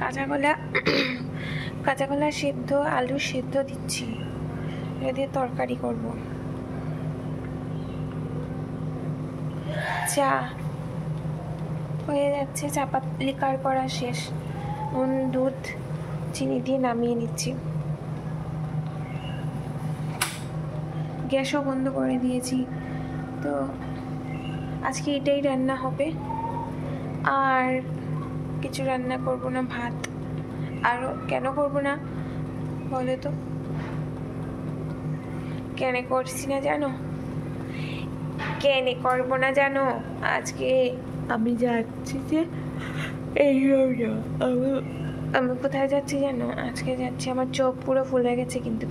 কাঁচা কলা সিদ্ধ, আলু সিদ্ধ দিচ্ছি, এটা দিয়ে তরকারি করব। চা হয়ে যাচ্ছে, চাপাতি লিকার করা শেষ, দুধ চিনি দিয়ে নামিয়ে নিচ্ছি। গ্যাসও বন্ধ করে দিয়েছি। তো আজকে এটাই রান্না হবে, আর কিছু রান্না করব না, ভাত। আর কেন করব না বলো তো? কেন করছি না জানো? কেন করব না জানো? আজকে আমি যাচ্ছি যে আমি কোথায় যাচ্ছি জানো? আজকে যাচ্ছি, আমার চোখ পুরো ফুলে গেছে, কিন্তু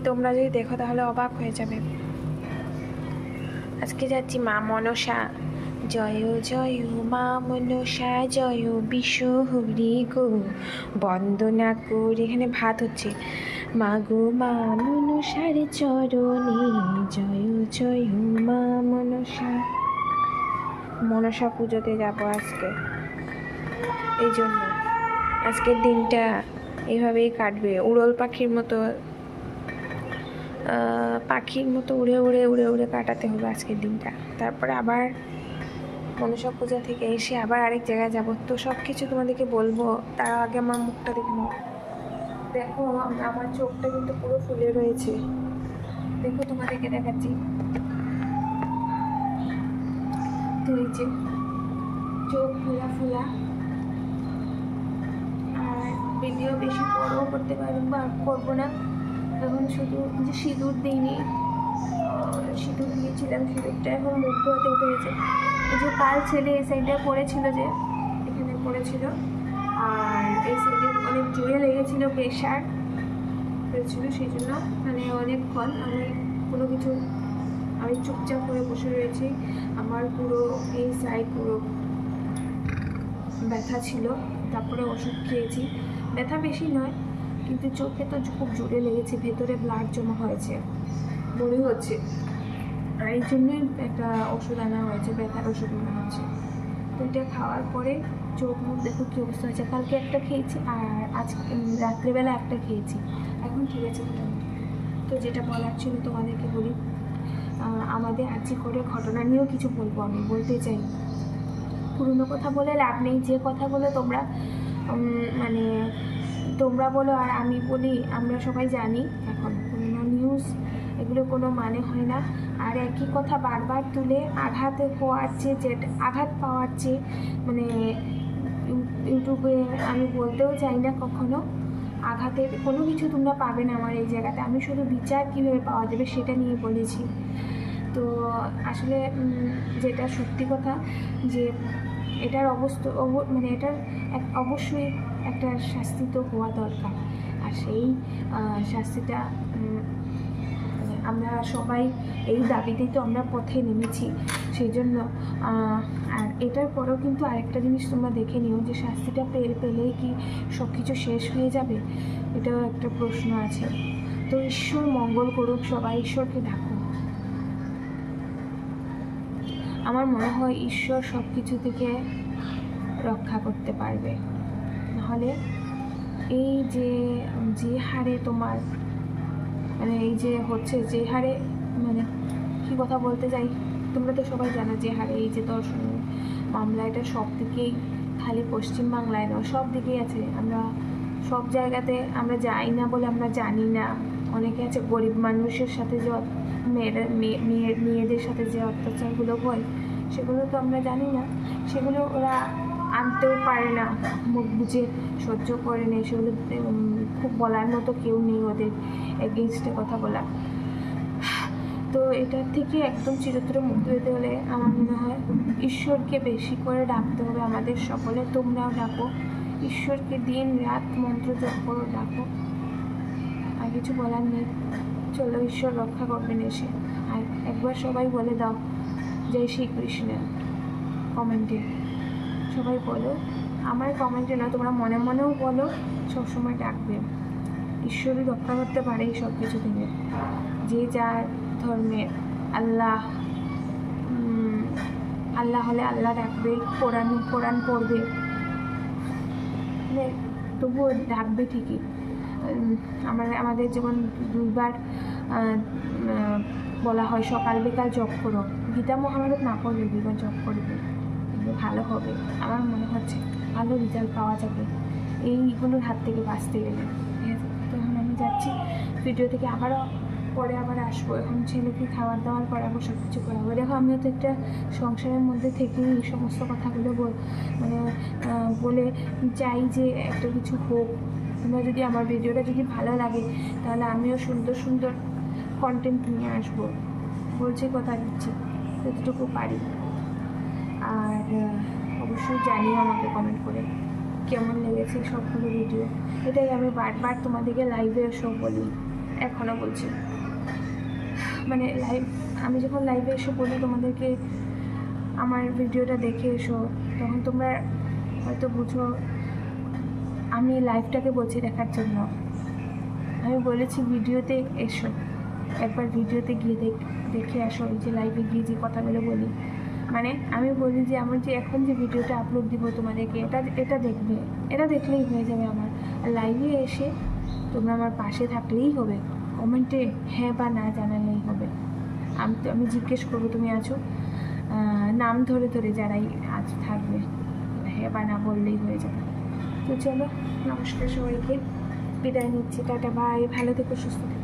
তোমরা যদি দেখো তাহলে অবাক হয়ে যাবে। আজকে যাচ্ছি মা মনসা। জয় জয় মা মনসা, জয় বিশ্বহরি গো, বন্দনা করি। এখানে ভাত হচ্ছে। মা গো মা মনসার চরণে, জয় জয় মা মনসা। মনসা পুজোতে যাবো আজকে, এই জন্য আজকের দিনটা এইভাবেই কাটবে। উড়ল পাখির মতো উড়ে উড়ে উড়ে উড়ে কাটাতে হবে আজকের দিনটা। তারপরে আবার মনসা পূজা থেকে এসে আবার আরেক জায়গায় যাবো। তো সব কিছু তোমাদেরকে বলবো, তার আগে আমার মুখটা দেখে নাও। দেখো আমার চোখটা কিন্তু পুরো ফুলে রয়েছে, দেখো তোমাদেরকে দেখাচ্ছি। তো এই যে চোখ ফুলা ফুলা, আর ভিডিও বেশি বড়ও করতে করবো না। এখন শুধু যে সিঁদুর দিইনি, সিঁদুর দিয়েছিলাম, সিঁদুরটা এখন মুখ ধোয়াতে উঠে গেছে। এই যে কাল ছেলে এই সাইডে পড়েছিল, যে এখানে পড়েছিল, আর এই সাইডে অনেক জোরে লেগেছিল, প্রেশার হয়েছিল, সেই জন্য মানে অনেকক্ষণ আমি চুপচাপ করে বসে রয়েছি। আমার পুরো এই সাইড পুরো ব্যথা ছিল, তারপরে ওষুধ খেয়েছি। ব্যথা বেশি নয়, কিন্তু চোখে তো খুব জোরে লেগেছে, ভেতরে ব্লাড জমা হয়েছে মনে হচ্ছে, আর এই জন্যই একটা ওষুধ আনা হয়েছে, ব্যথার ওষুধ আনা হচ্ছে। তো এটা খাওয়ার পরে চোখ মুখ দেখো কী অবস্থা হয়েছে। কালকে একটা খেয়েছি, আর আজ রাত্রেবেলা একটা খেয়েছি, এখন ঠিক আছে মোটামুটি। তো যেটা বলার ছিল তোমাদেরকে বলি, আমাদের আজকে করে ঘটনা নিয়েও কিছু বলবো, আমি বলতে চাই। পুরনো কথা বলে লাভ নেই, যে কথাগুলো তোমরা মানে তোমরা বলো আর আমি বলি, আমরা সবাই জানি এখন পুরনো নিউজ, এগুলো কোনো মানে হয় না। আর একই কথা বারবার তুলে আঘাত পাওয়ার চেয়ে মানে ইউটিউবে আমি বলতেও চাই না কখনো, আঘাতের কোনো কিছু তোমরা পাবে না আমার এই জায়গাতে। আমি শুধু বিচার কীভাবে পাওয়া যাবে সেটা নিয়ে বলেছি। তো আসলে যেটা সত্যি কথা, যে এটার মানে এটার অবশ্যই একটা শাস্তি তো হওয়া দরকার, আর সেই শাস্তিটা আমরা সবাই এই দাবিতেই তো আমরা পথে নেমেছি। সেই জন্য আর এটার পরেও কিন্তু আরেকটা জিনিস তোমরা দেখে নিও, যে শাস্তিটা পেলেই কি সব কিছু শেষ হয়ে যাবে? এটাও একটা প্রশ্ন আছে। তো ঈশ্বর মঙ্গল করুক, সবাই ঈশ্বরকে ডাকুন। আমার মনে হয় ঈশ্বর সব কিছু থেকে রক্ষা করতে পারবে, নাহলে এই যে হারে তোমার মানে এই যে হচ্ছে, যে হারে মানে কী কথা বলতে যাই, তোমরা তো সবাই জানো যে হারে এই যে ধর্ষণ মামলা, এটা সব দিকেই, খালি পশ্চিমবাংলায় নয়, সব দিকেই আছে। আমরা সব জায়গাতে আমরা যাই না বলে আমরা জানি না। অনেকে আছে গরিব মানুষের সাথে যে মেয়েদের সাথে যে অত্যাচারগুলো হয়, সেগুলো তো আমরা জানি না, সেগুলো ওরা আনতেও পারে না, মুখ বুঝে সহ্য করে নেই, সেগুলো খুব বলার মতো কেউ নেই ওদের এগেনস্টে কথা বলা। তো এটার থেকে একদম চিরতরে মুক্ত হতে হলে আমার মনে হয় ঈশ্বরকে বেশি করে ডাকতে হবে আমাদের সকলে। তোমরাও ডাকো ঈশ্বরকে, দিন রাত মন্ত্র জপ করো, ডাকো, আর কিছু বলার নেই। চলো, ঈশ্বর রক্ষা করবেন এসে। আর একবার সবাই বলে দাও জয় শ্রীকৃষ্ণ কমেন্টে, সবাই বলো, আমার কমেন্টে না, তোমরা মনে মনেও বলো, সবসময় ডাকবে। ঈশ্বরই রক্ষা করতে পারে এই সব কিছু থেকে। যে যার ধর্মের আল্লাহ হলে আল্লাহ ডাকবে, কোরআন পড়বে, তবুও ডাকবে ঠিকই। আমাদের যেমন 2বার বলা হয় সকাল বিকাল জপ করো, গীতা মহাভারত না পড়লে 2বার জপ করবে, ভালো হবে। আমার মনে হচ্ছে ভালো রেজাল্ট পাওয়া যাবে এইগুলোর হাত থেকে বাঁচতে গেলে। ঠিক আছে, তো এখন আমি যাচ্ছি, ভিডিও থেকে পরে আবার আসবো। এখন ছেলেকে খাবার দাবার করাবো, সব কিছু করাবো। দেখো আমিও তো একটা সংসারের মধ্যে থেকে এই সমস্ত কথাগুলো বলে চাই যে একটা কিছু হোক। তোমরা যদি আমার ভিডিওটা যদি ভালো লাগে তাহলে আমিও সুন্দর সুন্দর কন্টেন্ট নিয়ে আসবো, বলছি, কথা দিচ্ছি যতটুকু পারি। আর অবশ্যই জানিও আমাকে কমেন্ট করে কেমন লেগেছে সবগুলো ভিডিও। এটাই আমি বারবার তোমাদেরকে লাইভে এসেও বলি, এখনও বলছি। মানে আমি যখন লাইভে এসে বলি তোমাদেরকে আমার ভিডিওটা দেখে এসো, তখন তোমরা হয়তো বুঝো আমি লাইভটাকে বলছি দেখার জন্য। আমি বলেছি ভিডিওতে এসো, একবার ভিডিওতে গিয়ে দেখে আসো। এই যে লাইভে গিয়ে যে কথাগুলো বলি, মানে আমি বলি যে আমার যে এখন যে ভিডিওটা আপলোড দিব তোমাদেরকে, এটা দেখবে, এটা দেখলেই হয়ে যাবে আমার। আর লাইভে এসে তোমরা আমার পাশে থাকলেই হবে, কমেন্টে হ্যাঁ বা না জানালেই হবে। আমি জিজ্ঞেস করবো তুমি আছো, নাম ধরে ধরে যারাই আজ থাকবে, হ্যাঁ বা না বললেই হয়ে যাবে। তো চলো, নমস্কার সবাইকে, বিদায় নিচ্ছি, টাটা, বাই, ভালো থেকো, সুস্থ থেকো।